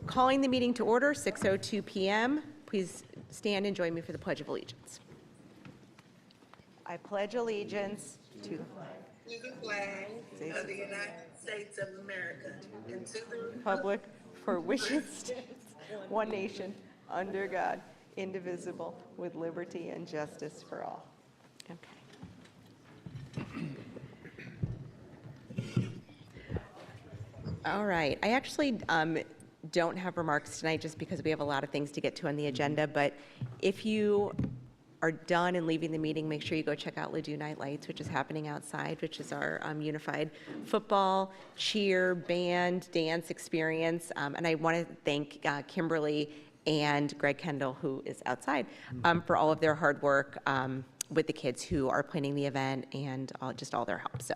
Calling the meeting to order, 6:02 p.m. Please stand and join me for the Pledge of Allegiance. I pledge allegiance to the flag of the United States of America and to the republic for which it stands, one nation, under God, indivisible, with liberty and justice for all. Okay. All right. I actually don't have remarks tonight just because we have a lot of things to get to on the agenda, but if you are done and leaving the meeting, make sure you go check out Ladue Night Lights, which is happening outside, which is our unified football, cheer, band, dance experience. And I want to thank Kimberly and Greg Kendall, who is outside, for all of their hard work with the kids who are planning the event and just all their help. So,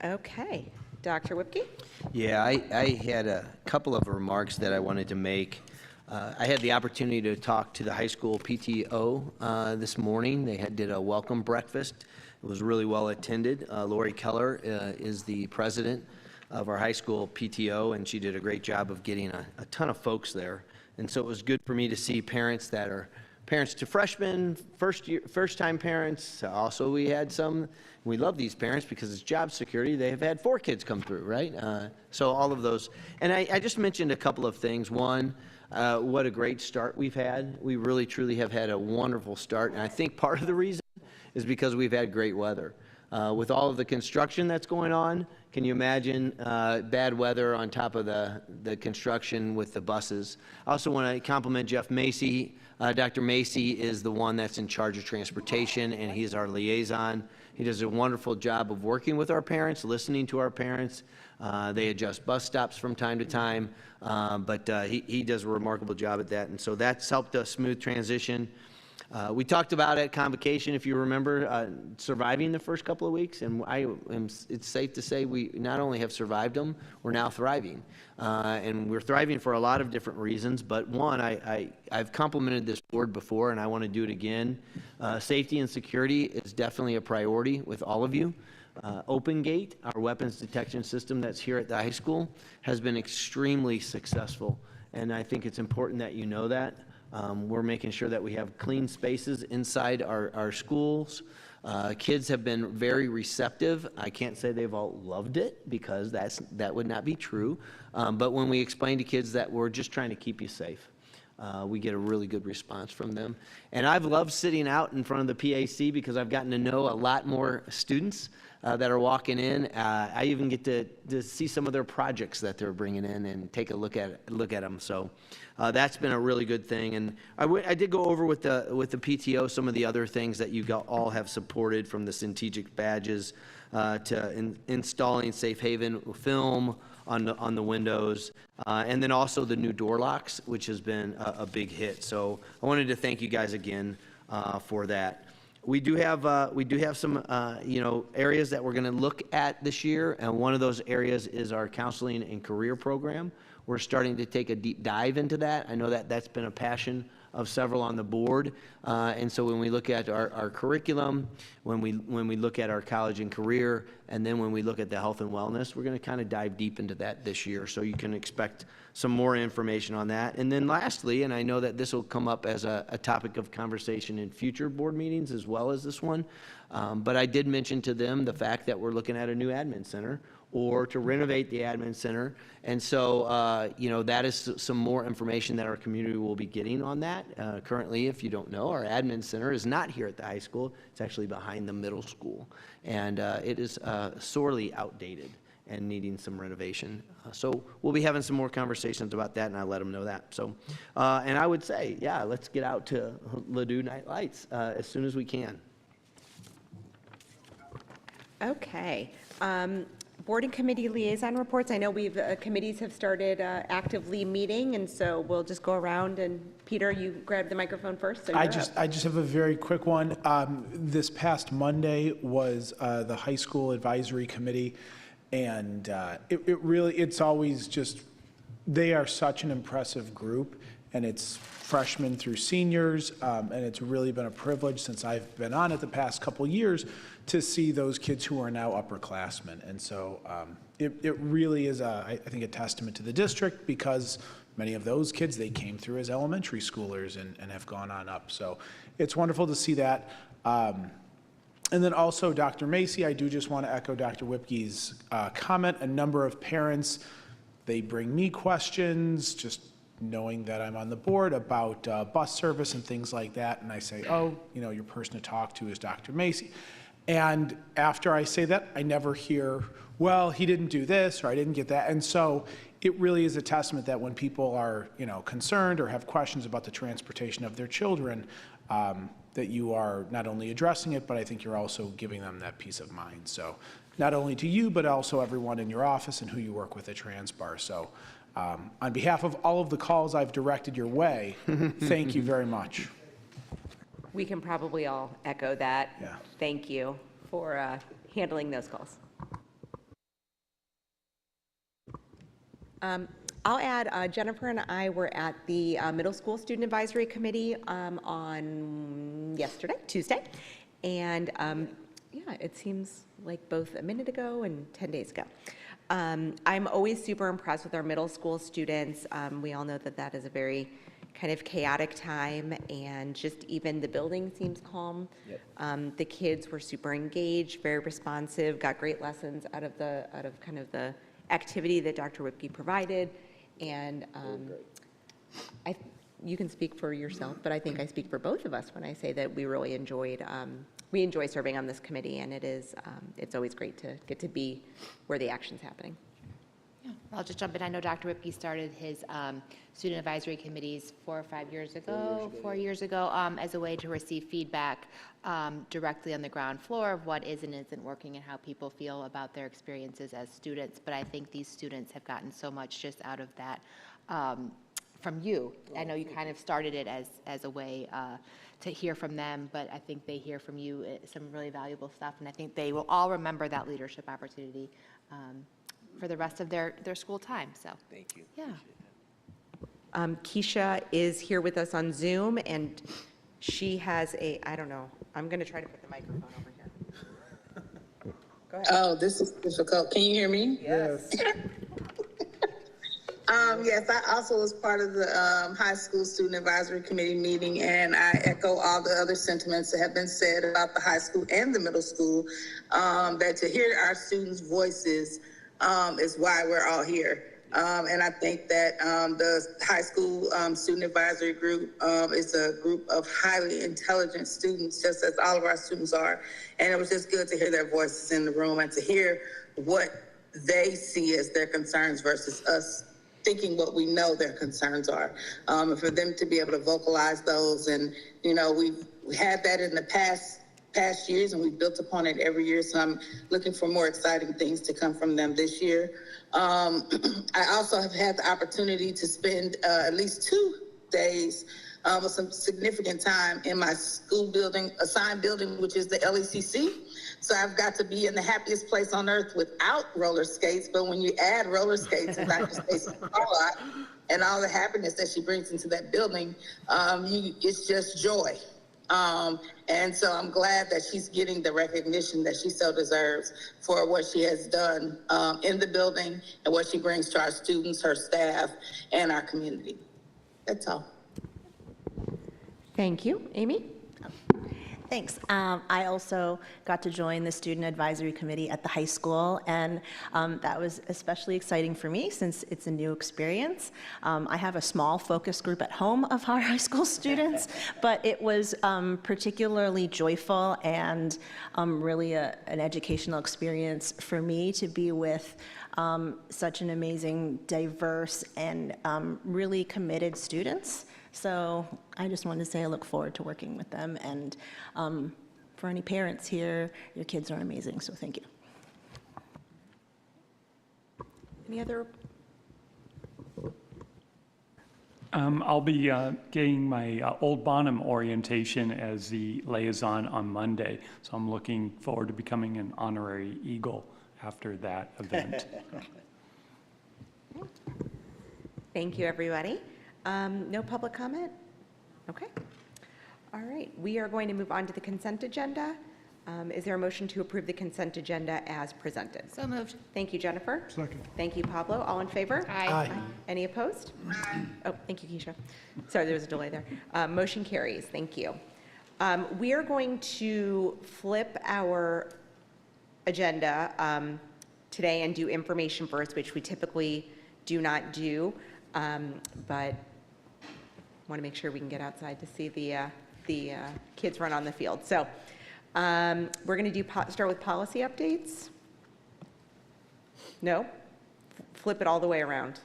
okay, Dr. Whipke? Yeah, I had a couple of remarks that I wanted to make. I had the opportunity to talk to the high school PTO this morning. They did a welcome breakfast. It was really well attended. Lori Keller is the president of our high school PTO, and she did a great job of getting a ton of folks there. And so it was good for me to see parents that are parents to freshmen, first-time parents. Also, we had some. We love these parents because it's job security. They have had 4 kids come through, right? So all of those. And I just mentioned a couple of things. One, what a great start we've had. We really, truly have had a wonderful start. And I think part of the reason is because we've had great weather. With all of the construction that's going on, can you imagine bad weather on top of the construction with the buses? I also want to compliment Jeff Macy. Dr. Macy is the one that's in charge of transportation, and he's our liaison. He does a wonderful job of working with our parents, listening to our parents. They adjust bus stops from time to time, but he does a remarkable job at that, and so that's helped a smooth transition. We talked about at Convocation, if you remember, surviving the first couple of weeks, and it's safe to say we not only have survived them, we're now thriving. And we're thriving for a lot of different reasons, but one, I've complimented this board before, and I want to do it again. Safety and security is definitely a priority with all of you. Open Gate, our weapons detection system that's here at the high school, has been extremely successful, and I think it's important that you know that. We're making sure that we have clean spaces inside our schools. Kids have been very receptive. I can't say they've all loved it because that would not be true. But when we explain to kids that we're just trying to keep you safe, we get a really good response from them. And I've loved sitting out in front of the PAC because I've gotten to know a lot more students that are walking in. I even get to see some of their projects that they're bringing in and take a look at them. So that's been a really good thing. And I did go over with the PTO some of the other things that you all have supported, from the strategic badges to installing safe haven film on the windows, and then also the new door locks, which has been a big hit. So I wanted to thank you guys again for that. We do have some areas that we're going to look at this year, and one of those areas is our counseling and career program. We're starting to take a deep dive into that. I know that that's been a passion of several on the board, and so when we look at our curriculum, when we look at our college and career, and then when we look at the health and wellness, we're going to kind of dive deep into that this year, so you can expect some more information on that. And then lastly, and I know that this will come up as a topic of conversation in future board meetings as well as this one, but I did mention to them the fact that we're looking at a new admin center, or to renovate the admin center. And so, that is some more information that our community will be getting on that. Currently, if you don't know, our admin center is not here at the high school. It's actually behind the middle school. And it is sorely outdated and needing some renovation. So we'll be having some more conversations about that, and I'll let them know that. So, and I would say, yeah, let's get out to Ladue Night Lights as soon as we can. Okay. Board and committee liaison reports. I know committees have started actively meeting, and so we'll just go around. And Peter, you grab the microphone first. So I just have a very quick one. This past Monday was the high school advisory committee, and it's always just, they are such an impressive group, and it's freshmen through seniors, and it's really been a privilege since I've been on it the past couple years to see those kids who are now upperclassmen. And so it really is, I think, a testament to the district, because many of those kids, they came through as elementary schoolers and have gone on up. So it's wonderful to see that. And then also, Dr. Macy, I do just want to echo Dr. Whipke's comment. A number of parents, they bring me questions, just knowing that I'm on the board, about bus service and things like that. And I say, oh, you know, your person to talk to is Dr. Macy. And after I say that, I never hear, well, he didn't do this, or I didn't get that. And so it really is a testament that when people are, you know, concerned or have questions about the transportation of their children, that you are not only addressing it, but I think you're also giving them that peace of mind. So not only to you, but also everyone in your office and who you work with at Transbar. So on behalf of all of the calls I've directed your way, thank you very much. We can probably all echo that. Yeah. Thank you for handling those calls. I'll add, Jennifer and I were at the Middle School Student Advisory Committee on Tuesday. And yeah, it seems like both a minute ago and 10 days ago. I'm always super impressed with our middle school students. We all know that that is a very kind of chaotic time, and just even the building seems calm. Yep. The kids were super engaged, very responsive, got great lessons out of kind of the activity that Dr. Whipke provided. And you can speak for yourself, but I think I speak for both of us when I say that we really enjoyed, we enjoy serving on this committee, and it's always great to get to be where the action's happening. Yeah, I'll just jump in. I know Dr. Whipke started his student advisory committees 4 or 5 years ago, 4 years ago, as a way to receive feedback directly on the ground floor of what is and isn't working and how people feel about their experiences as students. But I think these students have gotten so much just out of that from you. I know you kind of started it as a way to hear from them, but I think they hear from you some really valuable stuff, and I think they will all remember that leadership opportunity for the rest of their school time. So Thank you. Yeah. Keisha is here with us on Zoom, and she has I don't know, I'm going to try to put the microphone over here. Go ahead. Oh, this is difficult. Can you hear me? Yes. Yes, I also was part of the high school student advisory committee meeting, and I echo all the other sentiments that have been said about the high school and the middle school, that to hear our students' voices is why we're all here. And I think that the high school student advisory group is a group of highly intelligent students, just as all of our students are. And it was just good to hear their voices in the room and to hear what they see as their concerns versus us thinking what we know their concerns are. And for them to be able to vocalize those. And, you know, we had that in the past years, and we built upon it every year. So I'm looking for more exciting things to come from them this year. I also have had the opportunity to spend at least 2 days with some significant time in my school building, assigned building, which is the LECC. So I've got to be in the happiest place on earth without roller skates. But when you add roller skates and Dr. Stacy and all the happiness that she brings into that building, it's just joy. And so I'm glad that she's getting the recognition that she so deserves for what she has done in the building and what she brings to our students, her staff, and our community. That's all. Thank you. Amy? Thanks. I also got to join the Student Advisory Committee at the high school, and that was especially exciting for me since it's a new experience. I have a small focus group at home of our high school students, but it was particularly joyful and really an educational experience for me to be with such an amazing, diverse, and really committed students. So I just wanted to say I look forward to working with them, and for any parents here, your kids are amazing, so thank you. Any other? I'll be getting my Old Bonham orientation as the liaison on Monday, so I'm looking forward to becoming an honorary Eagle after that event. Thank you, everybody. No public comment? Okay. All right, we are going to move on to the consent agenda. Is there a motion to approve the consent agenda as presented? So moved. Thank you, Jennifer. Second. Thank you, Pablo. All in favor? Aye. Any opposed? Oh, thank you, Keisha. Sorry, there was a delay there. Motion carries. Thank you. We are going to flip our agenda today and do information first, which we typically do not do, but want to make sure we can get outside to see the kids run on the field. So we're going to start with policy updates. No? Flip it all the way around.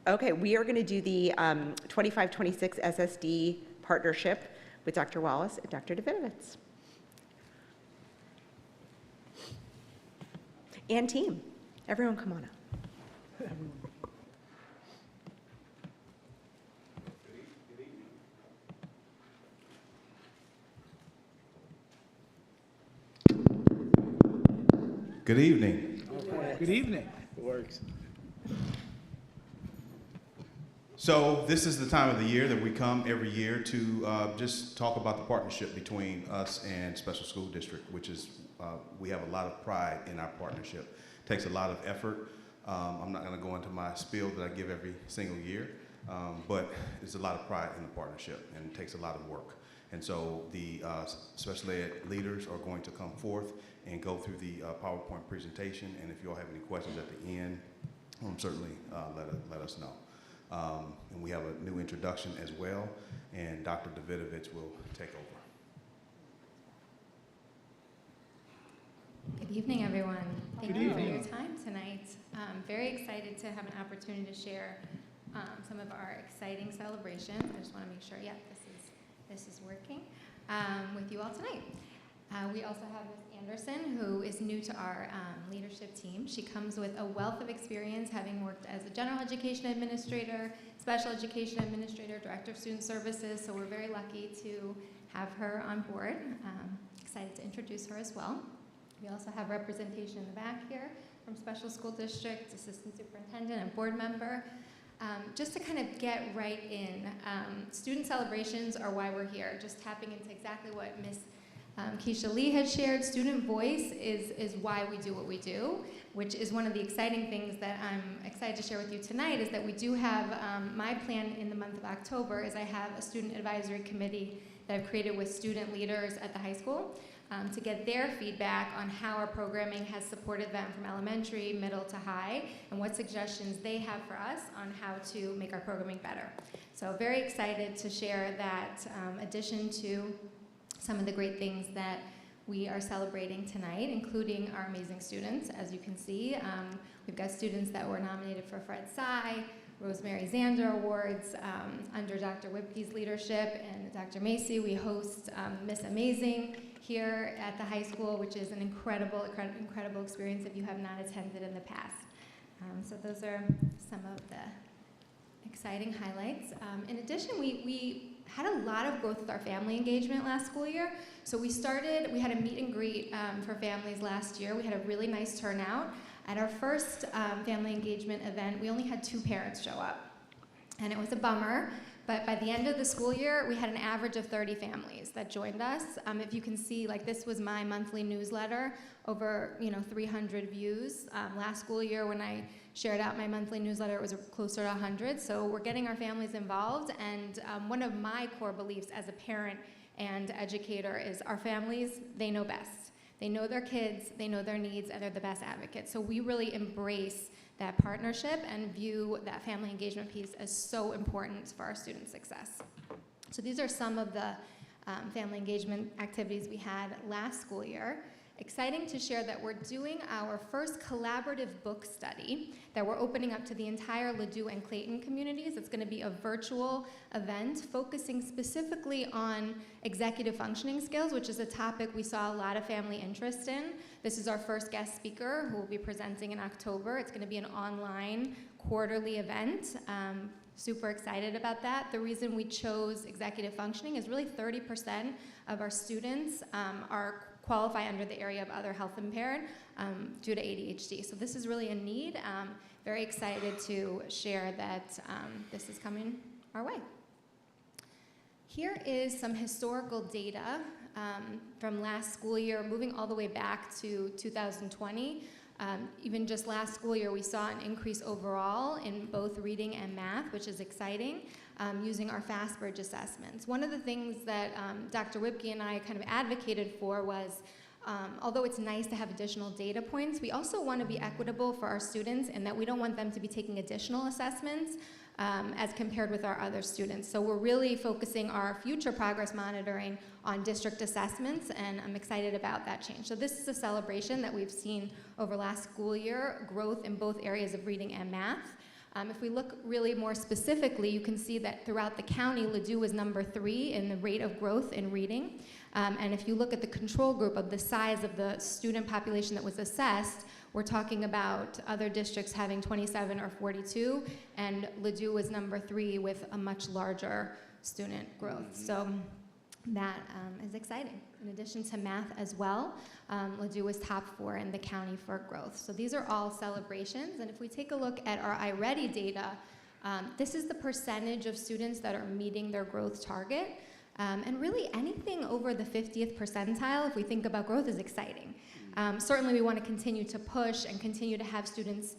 Okay, we are going to do the 25-26 SSD partnership with Dr. Wallace and Dr. Davidovitz. And team. Everyone come on up. Good evening. Good evening. So this is the time of the year that we come every year to just talk about the partnership between us and Special School District, which is, we have a lot of pride in our partnership. It takes a lot of effort. I'm not going to go into my spiel that I give every single year, but there's a lot of pride in the partnership, and it takes a lot of work. And so the special ed leaders are going to come forth and go through the PowerPoint presentation, and if you all have any questions at the end, certainly let us know. And we have a new introduction as well, and Dr. Davidovitz will take over. Good evening, everyone. Thank Good you for evening. your time tonight. Very excited to have an opportunity to share some of our exciting celebrations. I just want to make sure, yeah, this is working with you all tonight. We also have Ms. Anderson, who is new to our leadership team. She comes with a wealth of experience, having worked as a general education administrator, special education administrator, director of student services, so we're very lucky to have her on board. Excited to introduce her as well. We also have representation in the back here from Special School District, Assistant Superintendent, and Board Member. Just to kind of get right in, student celebrations are why we're here, just tapping into exactly what Ms. Keisha Lee had shared. Student voice is why we do what we do, which is one of the exciting things that I'm excited to share with you tonight, is that we do have, my plan in the month of October is I have a student advisory committee that I've created with student leaders at the high school to get their feedback on how our programming has supported them from elementary, middle to high, and what suggestions they have for us on how to make our programming better. So very excited to share that addition to some of the great things that we are celebrating tonight, including our amazing students. As you can see, we've got students that were nominated for Fred Cy, Rosemary Zander Awards under Dr. Whipke's leadership, and Dr. Macy. We host Miss Amazing here at the high school, which is an incredible experience if you have not attended in the past. So those are some of the exciting highlights. In addition, we had a lot of growth with our family engagement last school year. So we had a meet and greet for families last year. We had a really nice turnout. At our first family engagement event, we only had 2 parents show up. And it was a bummer, but by the end of the school year, we had an average of 30 families that joined us. If you can see, like, this was my monthly newsletter, over 300 views. Last school year, when I shared out my monthly newsletter, it was closer to 100. So we're getting our families involved, and one of my core beliefs as a parent and educator is our families, they know best. They know their kids, they know their needs, and they're the best advocates. So we really embrace that partnership and view that family engagement piece as so important for our student success. So these are some of the family engagement activities we had last school year. Exciting to share that we're doing our first collaborative book study that we're opening up to the entire Ladue and Clayton communities. It's going to be a virtual event focusing specifically on executive functioning skills, which is a topic we saw a lot of family interest in. This is our first guest speaker who will be presenting in October. It's going to be an online quarterly event. Super excited about that. The reason we chose executive functioning is really 30% of our students qualify under the area of other health impaired due to ADHD. So this is really a need. Very excited to share that this is coming our way. Here is some historical data from last school year, moving all the way back to 2020. Even just last school year, we saw an increase overall in both reading and math, which is exciting, using our FastBridge assessments. One of the things that Dr. Whipke and I kind of advocated for was, although it's nice to have additional data points, we also want to be equitable for our students and that we don't want them to be taking additional assessments as compared with our other students. So we're really focusing our future progress monitoring on district assessments, and I'm excited about that change. So this is a celebration that we've seen over last school year, growth in both areas of reading and math. If we look really more specifically, you can see that throughout the county, Ladue was number 3 in the rate of growth in reading. And if you look at the control group of the size of the student population that was assessed, we're talking about other districts having 27 or 42, and Ladue was number 3 with a much larger student growth. So that is exciting. In addition to math as well, Ladue was top 4 in the county for growth. So these are all celebrations. And if we take a look at our iReady data, this is the percentage of students that are meeting their growth target. And really anything over the 50th percentile, if we think about growth, is exciting. Certainly we want to continue to push and continue to have students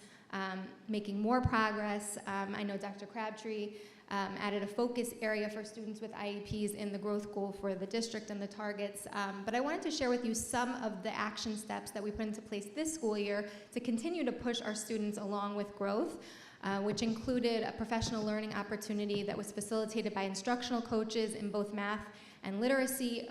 making more progress. I know Dr. Crabtree added a focus area for students with IEPs in the growth goal for the district and the targets. But I wanted to share with you some of the action steps that we put into place this school year to continue to push our students along with growth, which included a professional learning opportunity that was facilitated by instructional coaches in both math and literacy,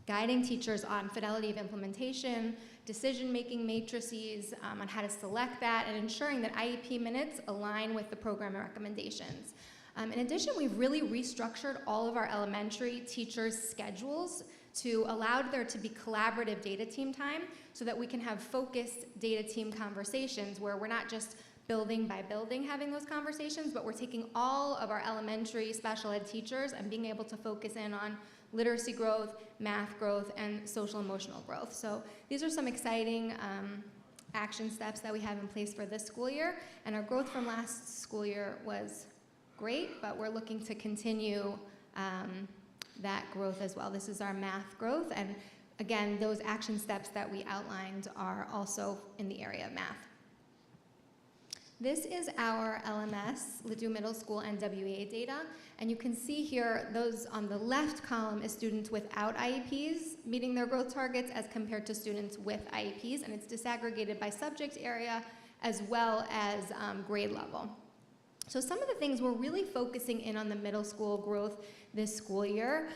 guiding teachers on fidelity of implementation, decision-making matrices on how to select that, and ensuring that IEP minutes align with the program and recommendations. In addition, we've really restructured all of our elementary teachers' schedules to allow there to be collaborative data team time so that we can have focused data team conversations where we're not just building by building having those conversations, but we're taking all of our elementary special ed teachers and being able to focus in on literacy growth, math growth, and social emotional growth. So these are some exciting action steps that we have in place for this school year. And our growth from last school year was great, but we're looking to continue that growth as well. This is our math growth. And again, those action steps that we outlined are also in the area of math. This is our LMS, Ladue Middle School and WA data. And you can see here, those on the left column is students without IEPs meeting their growth targets as compared to students with IEPs. And it's disaggregated by subject area as well as grade level. So some of the things we're really focusing in on the middle school growth this school year.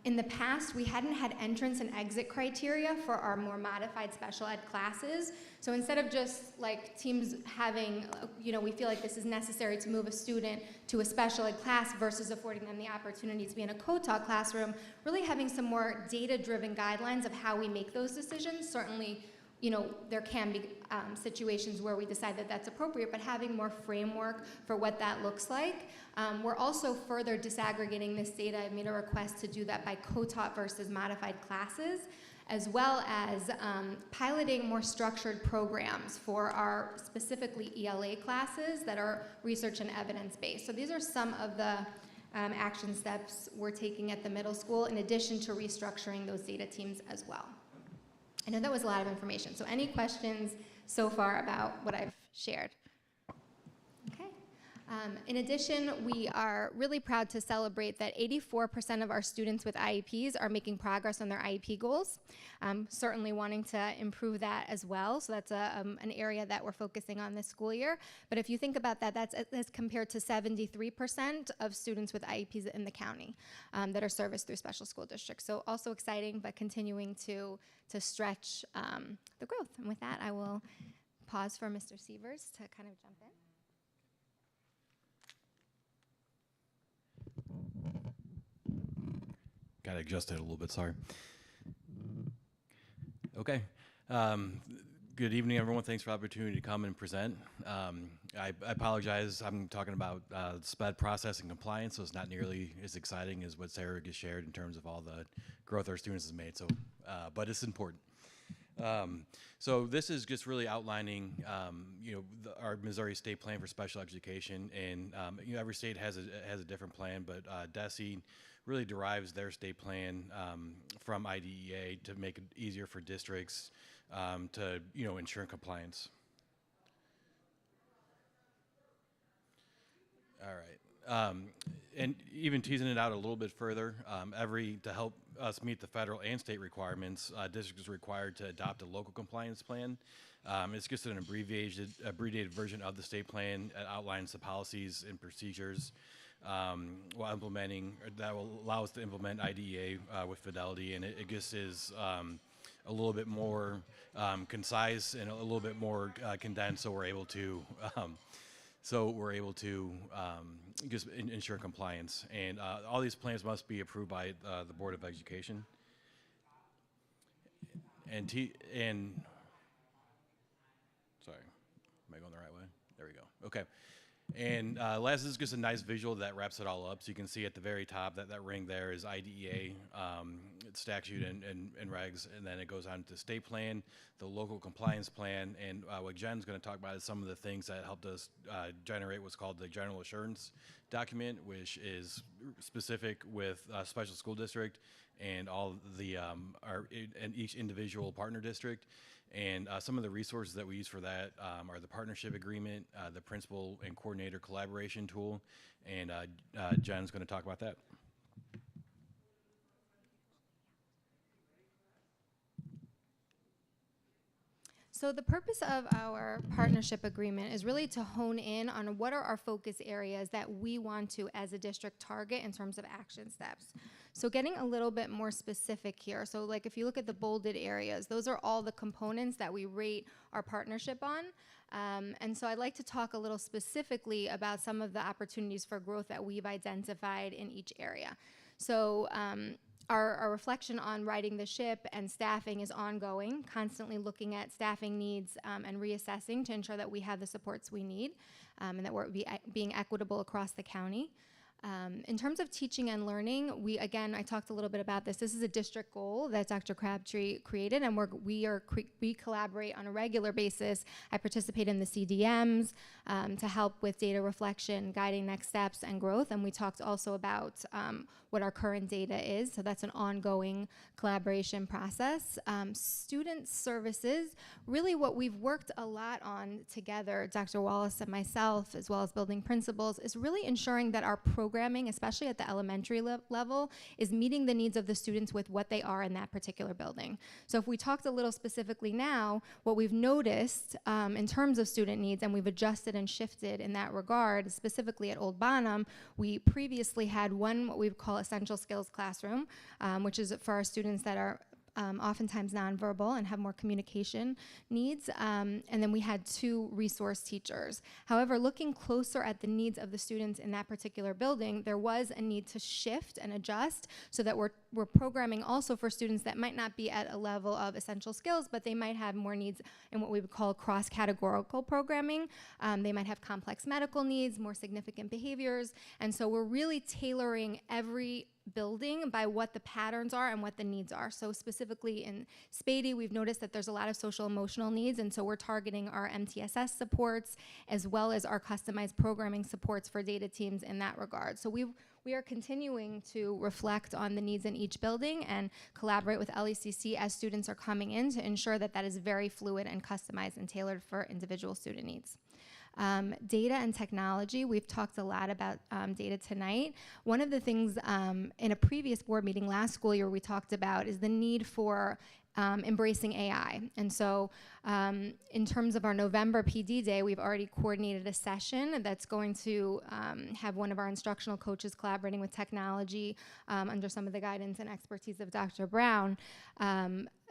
In the past, we hadn't had entrance and exit criteria for our more modified special ed classes. So instead of just like teams having, we feel like this is necessary to move a student to a special ed class versus affording them the opportunity to be in a co-taught classroom, really having some more data-driven guidelines of how we make those decisions. Certainly, there can be situations where we decide that that's appropriate, but having more framework for what that looks like. We're also further disaggregating this data. I made a request to do that by co-taught versus modified classes, as well as piloting more structured programs for our specifically ELA classes that are research and evidence-based. So these are some of the action steps we're taking at the middle school, in addition to restructuring those data teams as well. I know that was a lot of information, so any questions so far about what I've shared? Okay. In addition, we are really proud to celebrate that 84% of our students with IEPs are making progress on their IEP goals. Certainly wanting to improve that as well, so that's an area that we're focusing on this school year. But if you think about that, that's as compared to 73% of students with IEPs in the county that are serviced through special school districts. So also exciting, but continuing to stretch the growth. And with that, I will pause for Mr. Sievers to kind of jump in. Got to adjust it a little bit, sorry. Okay. Good evening, everyone. Thanks for the opportunity to come and present. I apologize. I'm talking about SPED process and compliance, so it's not nearly as exciting as what Sarah just shared in terms of all the growth our students have made. So, but it's important. So this is just really outlining, our Missouri State Plan for Special Education, and every state has a different plan, but DESE really derives their state plan from IDEA to make it easier for districts to ensure compliance. All right. And even teasing it out a little bit further, to help us meet the federal and state requirements, districts are required to adopt a local compliance plan. It's just an abbreviated version of the state plan. It outlines the policies and procedures while implementing, that will allow us to implement IDEA with fidelity, and it just is a little bit more concise and a little bit more condensed, so we're able to just ensure compliance. And all these plans must be approved by the Board of Education. Sorry, am I going the right way? There we go. Okay. And last is just a nice visual that wraps it all up. So you can see at the very top that ring there is IDEA, statute and regs, and then it goes on to state plan, the local compliance plan, and what Jen's going to talk about is some of the things that helped us generate what's called the general assurance document, which is specific with special school district and all the and each individual partner district. And some of the resources that we use for that are the partnership agreement, the principal and coordinator collaboration tool, and Jen's going to talk about that. So the purpose of our partnership agreement is really to hone in on what are our focus areas that we want to, as a district, target in terms of action steps. So getting a little bit more specific here. So like if you look at the bolded areas, those are all the components that we rate our partnership on. And so I'd like to talk a little specifically about some of the opportunities for growth that we've identified in each area. So our reflection on righting the ship and staffing is ongoing, constantly looking at staffing needs and reassessing to ensure that we have the supports we need and that we're being equitable across the county. In terms of teaching and learning, I talked a little bit about this. This is a district goal that Dr. Crabtree created, and we collaborate on a regular basis. I participate in the CDMs to help with data reflection, guiding next steps and growth, and we talked also about what our current data is, so that's an ongoing collaboration process. Student services, really what we've worked a lot on together, Dr. Wallace and myself, as well as building principals, is really ensuring that our programming, especially at the elementary level, is meeting the needs of the students with what they are in that particular building. So if we talked a little specifically now, what we've noticed in terms of student needs, and we've adjusted and shifted in that regard, specifically at Old Bonham, we previously had what we call essential skills classroom, which is for our students that are oftentimes nonverbal and have more communication needs. And then we had 2 resource teachers. However, looking closer at the needs of the students in that particular building, there was a need to shift and adjust so that we're programming also for students that might not be at a level of essential skills, but they might have more needs in what we would call cross-categorical programming. They might have complex medical needs, more significant behaviors. And so we're really tailoring every building by what the patterns are and what the needs are. So specifically in Spady, we've noticed that there's a lot of social emotional needs, and so we're targeting our MTSS supports as well as our customized programming supports for data teams in that regard. So we are continuing to reflect on the needs in each building and collaborate with LECC as students are coming in to ensure that that is very fluid and customized and tailored for individual student needs. Data and technology, we've talked a lot about data tonight. One of the things in a previous board meeting last school year we talked about is the need for embracing AI. And so in terms of our November PD day, we've already coordinated a session that's going to have one of our instructional coaches collaborating with technology under some of the guidance and expertise of Dr. Brown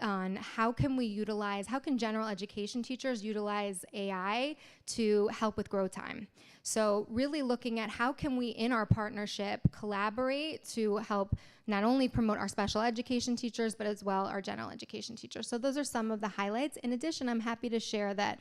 on how can general education teachers utilize AI to help with grow time. So really looking at how can we in our partnership collaborate to help not only promote our special education teachers, but as well our general education teachers. So those are some of the highlights. In addition, I'm happy to share that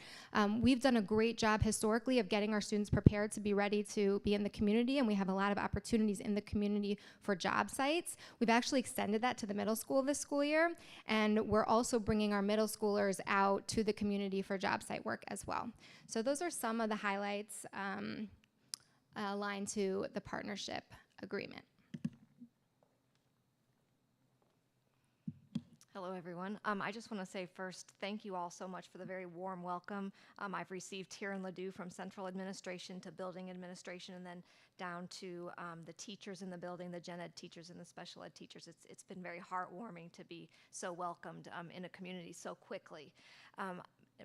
we've done a great job historically of getting our students prepared to be ready to be in the community, and we have a lot of opportunities in the community for job sites. We've actually extended that to the middle school this school year, and we're also bringing our middle schoolers out to the community for job site work as well. So those are some of the highlights aligned to the partnership agreement. Hello, everyone. I just want to say first, thank you all so much for the very warm welcome I've received here in Ladue, from central administration to building administration, and then down to the teachers in the building, the gen ed teachers and the special ed teachers. It's been very heartwarming to be so welcomed in a community so quickly.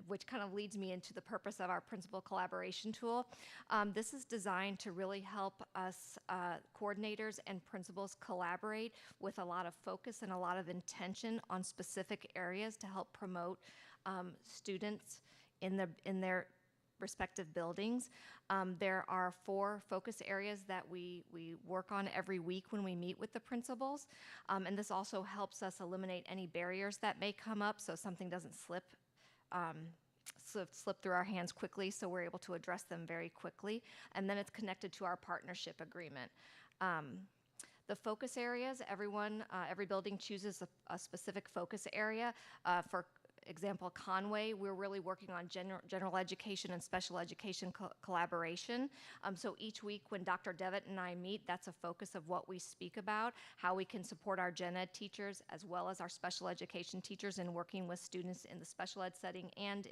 Which kind of leads me into the purpose of our principal collaboration tool. This is designed to really help us coordinators and principals collaborate with a lot of focus and a lot of intention on specific areas to help promote students in their respective buildings. There are 4 focus areas that we work on every week when we meet with the principals, and this also helps us eliminate any barriers that may come up so something doesn't slip through our hands quickly, so we're able to address them very quickly. And then it's connected to our partnership agreement. The focus areas, every building chooses a specific focus area. For example, Conway, we're really working on general education and special education collaboration. So each week when Dr. Devitt and I meet, that's a focus of what we speak about, how we can support our gen ed teachers as well as our special education teachers in working with students in the special ed setting and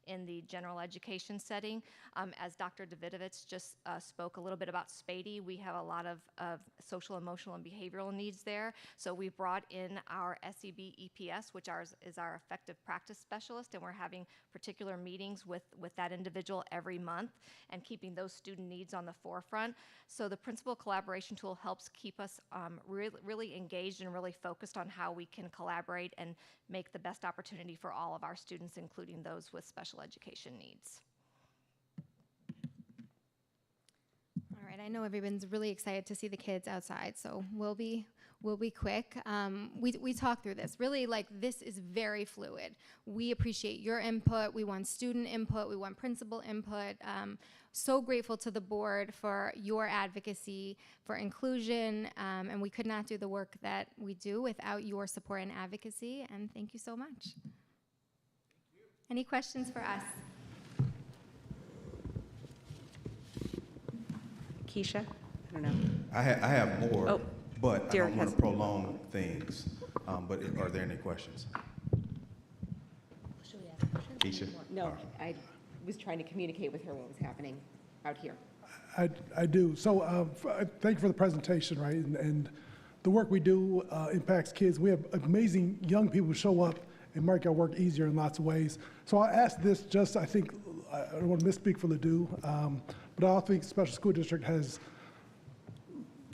in the general education setting. As Dr. Davidovich just spoke a little bit about Spady, we have a lot of social, emotional, and behavioral needs there. So we brought in our SEB EPS, which is our effective practice specialist, and we're having particular meetings with that individual every month and keeping those student needs on the forefront. So the principal collaboration tool helps keep us really engaged and really focused on how we can collaborate and make the best opportunity for all of our students, including those with special education needs. All right, I know everyone's really excited to see the kids outside, so we'll be quick. We talked through this. Really, like, this is very fluid. We appreciate your input. We want student input. We want principal input. So grateful to the board for your advocacy for inclusion, and we could not do the work that we do without your support and advocacy, and thank you so much. Any questions for us? Keisha? I don't know. I have more, Oh, but I Derek don't want has- to prolong things. But are there any questions? Keisha? No, I was trying to communicate with her what was happening out here. I do. So thank you for the presentation, right? And the work we do impacts kids. We have amazing young people who show up and make our work easier in lots of ways. So I'll ask this just, I think, I don't want to misspeak for Ladue, but I also think Special School District has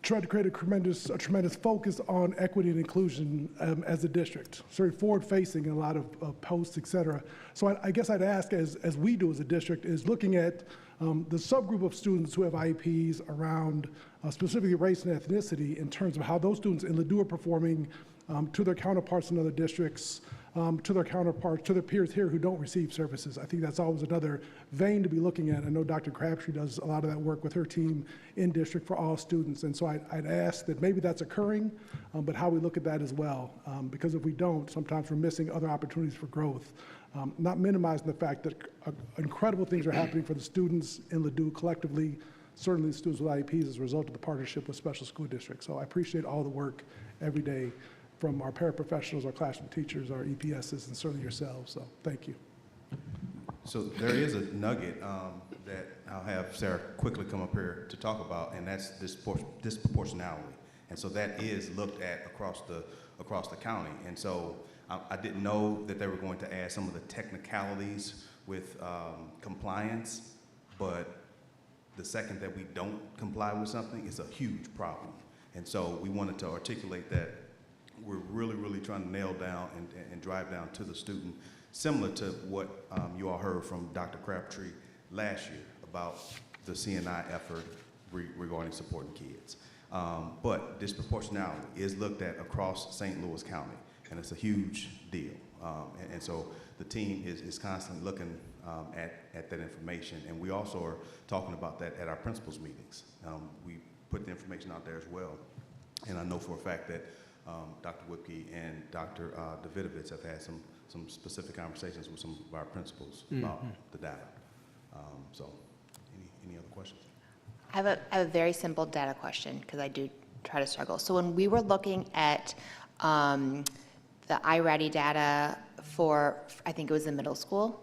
tried to create a tremendous focus on equity and inclusion as a district, sort of forward-facing in a lot of posts, et cetera. So I guess I'd ask, as we do as a district, is looking at the subgroup of students who have IEPs around specifically race and ethnicity in terms of how those students in Ladue are performing to their counterparts in other districts, to their peers here who don't receive services. I think that's always another vein to be looking at. I know Dr. Crabtree does a lot of that work with her team in district for all students. And so I'd ask that maybe that's occurring, but how we look at that as well. Because if we don't, sometimes we're missing other opportunities for growth. Not minimizing the fact that incredible things are happening for the students in Ladue collectively, certainly the students with IEPs as a result of the partnership with Special School District. So I appreciate all the work every day from our paraprofessionals, our classroom teachers, our EPSs, and certainly yourselves. So thank you. So there is a nugget that I'll have Sarah quickly come up here to talk about, and that's disproportionality. And so that is looked at across the county. And so I didn't know that they were going to add some of the technicalities with compliance, but the second that we don't comply with something, it's a huge problem. And so we wanted to articulate that we're really trying to nail down and drive down to the student, similar to what you all heard from Dr. Crabtree last year about the CNI effort regarding supporting kids. But disproportionality is looked at across St. Louis County, and it's a huge deal. And so the team is constantly looking at that information, and we also are talking about that at our principals meetings. We put the information out there as well, and I know for a fact that Dr. Whipke and Dr. Davidovitz have had some specific conversations with some of our principals about the data. So, any other questions? I have a very simple data question, because I do try to struggle. So when we were looking at the iReady data for, I think it was the middle school,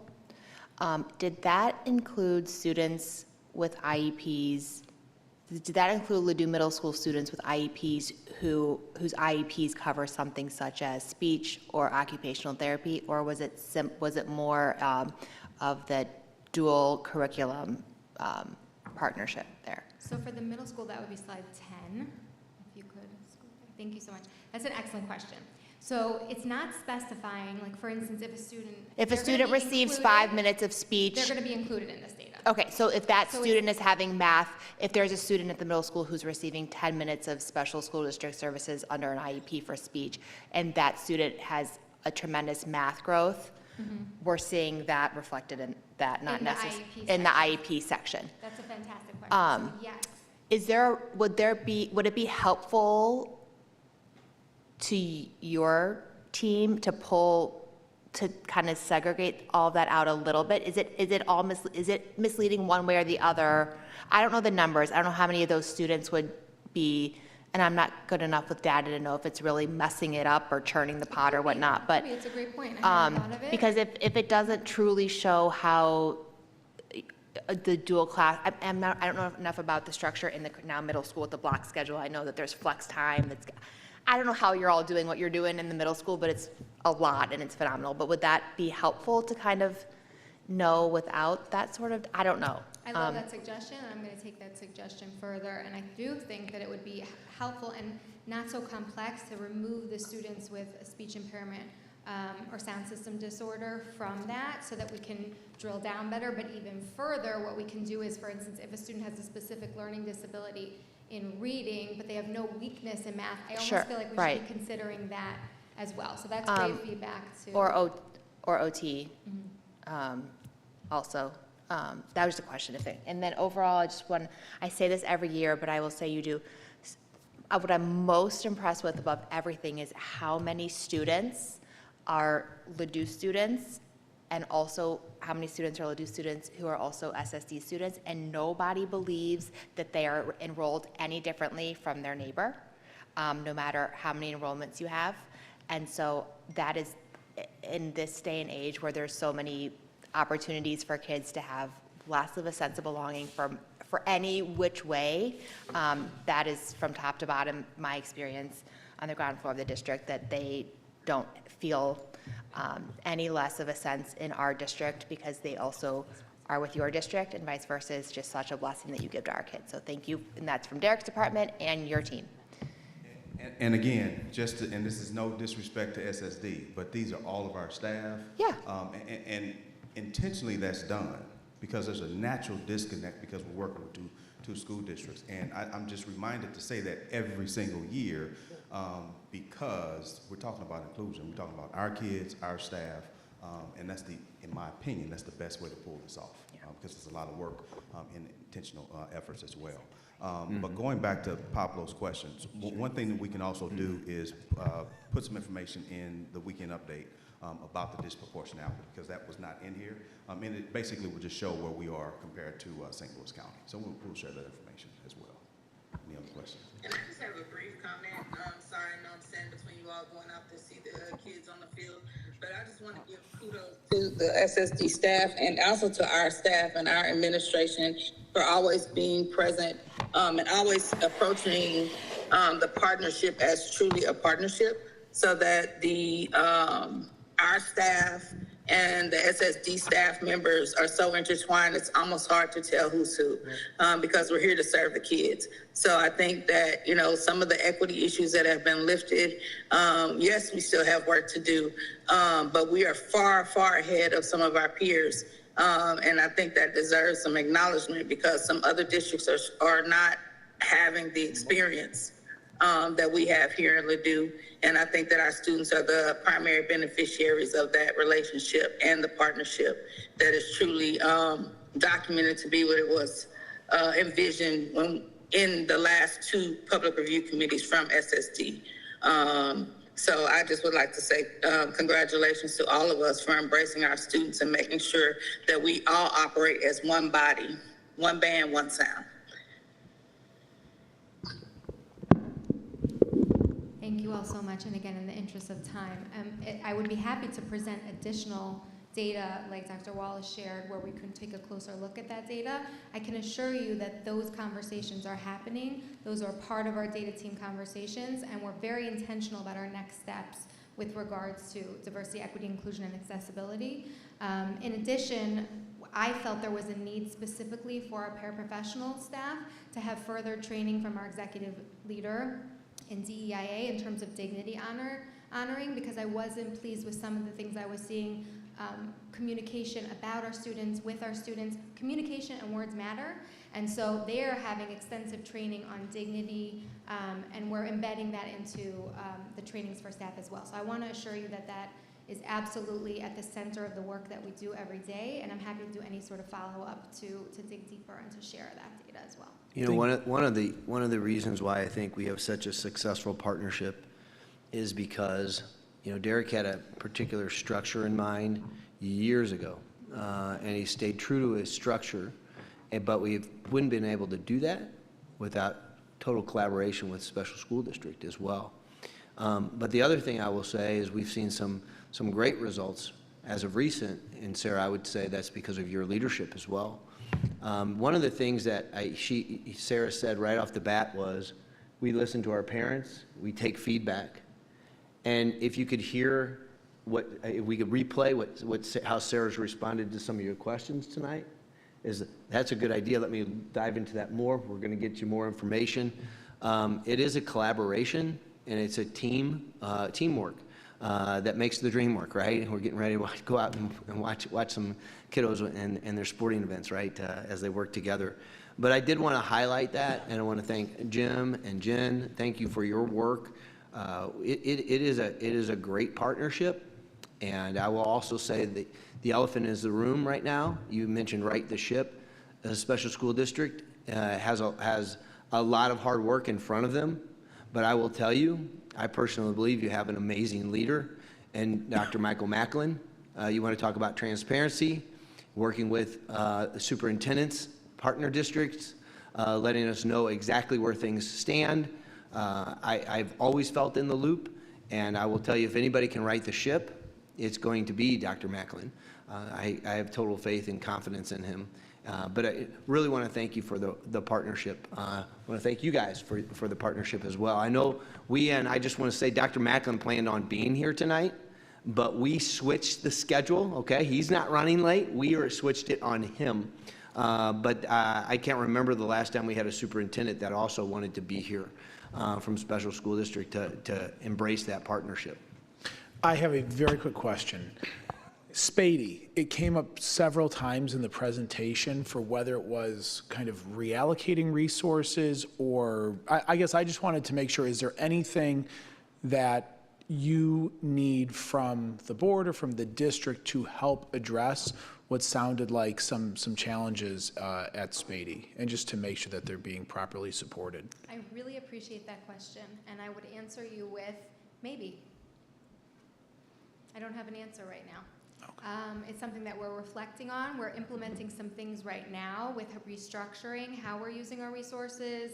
did that include students with IEPs? Did that include Ladue Middle School students with IEPs whose IEPs cover something such as speech or occupational therapy, or was it more of the dual curriculum partnership there? So for the middle school, that would be slide 10, if you could. Thank you so much. That's an excellent question. So it's not specifying, like for instance, if a student receives 5 minutes of speech, they're going to be included in this data. Okay, so if that student is having math, if there's a student at the middle school who's receiving 10 minutes of special school district services under an IEP for speech, and that student has a tremendous math growth, we're seeing that reflected in that, not necessarily in the IEP section. That's a fantastic question. So yes. Would it be helpful to your team to kind of segregate all that out a little bit? Is it misleading one way or the other? I don't know the numbers. I don't know how many of those students would be, and I'm not good enough with data to know if it's really messing it up or churning the pot or whatnot. But it's a great point. I hadn't thought of it. Because if it doesn't truly show how the dual class, I don't know enough about the structure in the now middle school with the block schedule. I know that there's flex time. I don't know how you're all doing what you're doing in the middle school, but it's a lot and it's phenomenal. But would that be helpful to kind of know without that sort of, I don't know. I love that suggestion, and I'm going to take that suggestion further. And I do think that it would be helpful and not so complex to remove the students with a speech impairment or sound system disorder from that, so that we can drill down better. But even further, what we can do is, for instance, if a student has a specific learning disability in reading, but they have no weakness in math, I almost feel like we should be considering that as well. So that's great feedback too. Or OT also. That was the question. And then overall, I say this every year, but I will say you do. What I'm most impressed with above everything is how many students are Ladue students, and also how many students are Ladue students who are also SSD students, and nobody believes that they are enrolled any differently from their neighbor, no matter how many enrollments you have. And so that is, in this day and age where there's so many opportunities for kids to have less of a sense of belonging for any which way, that is from top to bottom my experience on the ground floor of the district, that they don't feel any less of a sense in our district because they also are with your district, and vice versa. Is just such a blessing that you give to our kids. So thank you, and that's from Derek's department and your team. And again, and this is no disrespect to SSD, but these are all of our staff. Yeah. And intentionally that's done because there's a natural disconnect because we're working with two school districts. And I'm just reminded to say that every single year because we're talking about inclusion. We're talking about our kids, our staff, and that's in my opinion, that's the best way to pull this off because it's a lot of work in intentional efforts as well. But going back to Pablo's questions, one thing that we can also do is put some information in the weekend update about the disproportionality, because that was not in here. And it basically will just show where we are compared to St. Louis County. So we'll share that information as well. Any other questions? And I just have a brief comment. Sorry, I know I'm standing between you all going out to see the kids on the field, but I just want to give kudos to the SSD staff and also to our staff and our administration for always being present and always approaching the partnership as truly a partnership, so that our staff and the SSD staff members are so intertwined, it's almost hard to tell who's who, because we're here to serve the kids. So I think that, some of the equity issues that have been lifted, yes, we still have work to do, but we are far, far ahead of some of our peers. And I think that deserves some acknowledgement, because some other districts are not having the experience that we have here in Ladue. And I think that our students are the primary beneficiaries of that relationship and the partnership that is truly documented to be what it was envisioned in the last 2 public review committees from SSD. So I just would like to say congratulations to all of us for embracing our students and making sure that we all operate as one body, one band, one sound. Thank you all so much. And again, in the interest of time, I would be happy to present additional data like Dr. Wallace shared where we can take a closer look at that data. I can assure you that those conversations are happening. Those are part of our data team conversations, and we're very intentional about our next steps with regards to diversity, equity, inclusion, and accessibility. In addition, I felt there was a need specifically for our paraprofessional staff to have further training from our executive leader in DEIA in terms of dignity honoring, because I wasn't pleased with some of the things I was seeing. Communication about our students, with our students, communication and words matter, and so they're having extensive training on dignity, and we're embedding that into the trainings for staff as well. So I want to assure you that that is absolutely at the center of the work that we do every day, and I'm happy to do any sort of follow-up to dig deeper and to share that data as well. You know, one of the reasons why I think we have such a successful partnership is because, you know, Derek had a particular structure in mind years ago, and he stayed true to his structure, but we wouldn't been able to do that without total collaboration with special school district as well. But the other thing I will say is we've seen some great results as of recent, and Sarah, I would say that's because of your leadership as well. One of the things that Sarah said right off the bat was, we listen to our parents, we take feedback. And if you could hear if we could replay how Sarah's responded to some of your questions tonight, that's a good idea. Let me dive into that more. We're going to get you more information. It is a collaboration, and it's a teamwork that makes the dream work, right? And we're getting ready to go out and watch some kiddos and their sporting events, right, as they work together. But I did want to highlight that, and I want to thank Jim and Jen. Thank you for your work. It is a great partnership, and I will also say that the elephant is the room right now. You mentioned Right the Ship. The special school district has a lot of hard work in front of them, but I will tell you, I personally believe you have an amazing leader, and Dr. Michael Macklin. You want to talk about transparency, working with the superintendents, partner districts, letting us know exactly where things stand. I've always felt in the loop, and I will tell you, if anybody can right the ship, it's going to be Dr. Macklin. I have total faith and confidence in him. But I really want to thank you for the partnership. I want to thank you guys for the partnership as well. I know I just want to say Dr. Macklin planned on being here tonight, but we switched the schedule, okay? He's not running late. We switched it on him. But I can't remember the last time we had a superintendent that also wanted to be here from special school district to embrace that partnership. I have a very quick question. Spady, it came up several times in the presentation for whether it was kind of reallocating resources or, I guess I just wanted to make sure, is there anything that you need from the board or from the district to help address what sounded like some challenges at Spady, and just to make sure that they're being properly supported? I really appreciate that question, and I would answer you with maybe. I don't have an answer right now. It's something that we're reflecting on. We're implementing some things right now with restructuring how we're using our resources.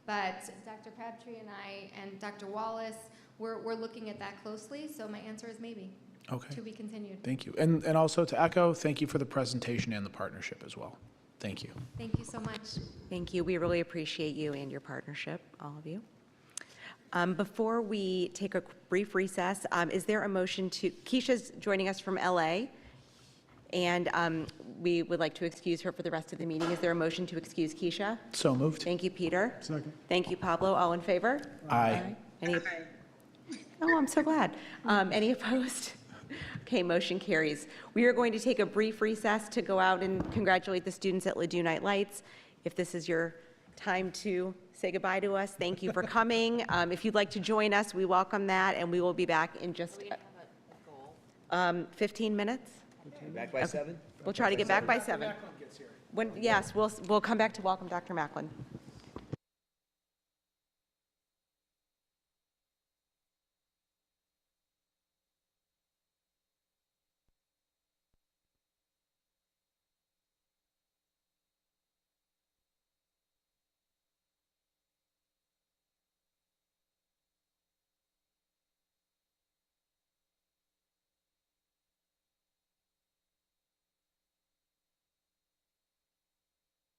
But Dr. Crabtree and I and Dr. Wallace, we're looking at that closely. So my answer is maybe. Okay. To be continued. Thank you. And also to echo, thank you for the presentation and the partnership as well. Thank you. Thank you so much. Thank you. We really appreciate you and your partnership, all of you. Before we take a brief recess, is there a motion to, Keisha's joining us from LA, and we would like to excuse her for the rest of the meeting. Is there a motion to excuse Keisha? So moved. Thank you, Peter. Second. Thank you, Pablo. All in favor? Aye. Any? Oh, I'm so glad. Any opposed? Okay, motion carries. We are going to take a brief recess to go out and congratulate the students at Ladue Night Lights. If this is your time to say goodbye to us. Thank you for coming. If you'd like to join us, we welcome that, and we will be back in just 15 minutes. Back by 7? We'll try to get back by 7. Yes, we'll come back to welcome Dr. Macklin.